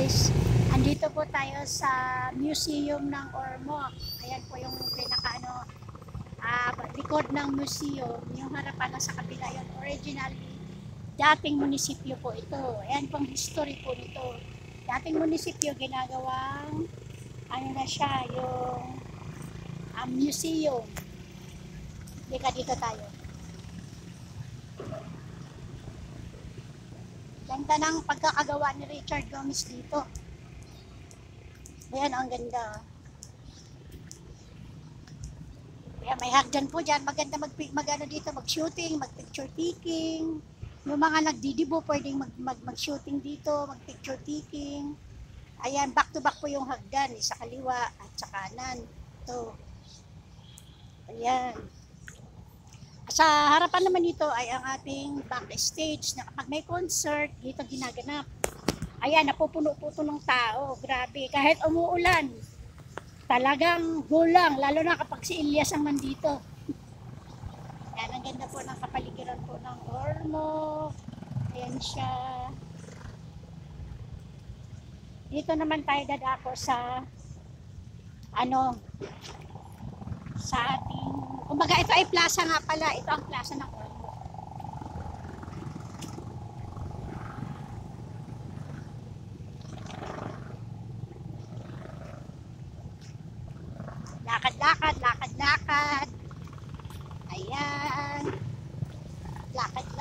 guys, andito po tayo sa museum ng Ormoc. Ayan po yung likod ng museum, yung harapan na sa kabila yun. Originally, dating munisipyo po ito. Ayan pong history po nito. Dating munisipyo, ginagawang ano na siya, yung museum. Dito tayo. Ganda ng pagkakagawa ni Richard Gomez dito. Ayan, ang ganda. Kaya may hagdan po dyan. Maganda mag-ano dito, mag-shooting, mag-picture taking. Yung mga nagdidibo, pwedeng mag-shooting dito, mag-picture taking. Ayan, back to back po yung hagdan. Sa kaliwa at sa kanan. Ito. Ayan. Sa harapan naman dito ay ang ating backstage na kapag may concert, dito ginaganap. Ayan, napupuno-puno ng tao. Grabe. Kahit umuulan, talagang gulang. Lalo na kapag si Ilyas ang nandito. Ayan, ang ganda po ng kapaligiran po ng Ormoc. Ayan siya. Dito naman tayo dadako sa sa ating, kumbaga ito ay plaza nga pala. Ito ang plaza ng Ormoc. Lakad. Ayan. Lakad.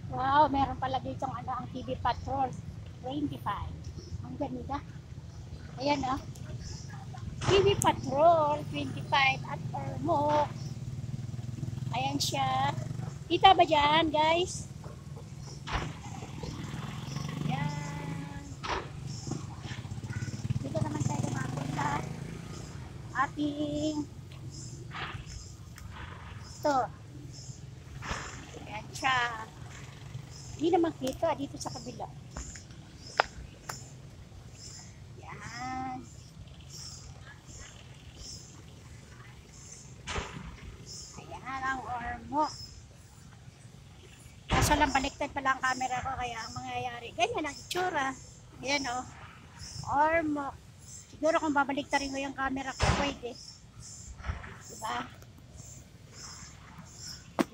Wow, meron pala ditong ang TV Patrol 25. Ang ganda. Ayan TV Patrol 25 at Ormoc. Ayan siya. Kita ba dyan, guys? Ayan. Dito naman tayo mapunta. Ating ito. Ayan siya. Hindi naman kita dito sa kabila. Yan. Ayan ang Ormoc. Kaso lang baliktad pala ang camera ko kaya ang mangyayari. Ganyan ang itsura. Ayan Ormoc. Siguro kung babaliktarin ko yung camera ko, pwede. Diba?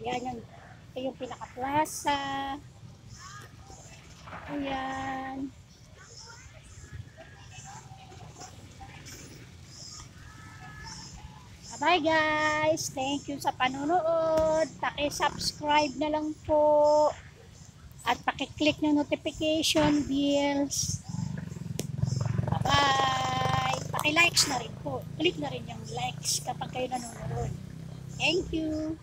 Ayan ito yung pinaka-plaza. Ayan. Bye guys. Thank you sa panonood. Paki-subscribe na lang po. At paki-click ng notification bells. Bye. Paki-likes na rin po. Click na rin yung likes kapag kayo nanonood. Thank you.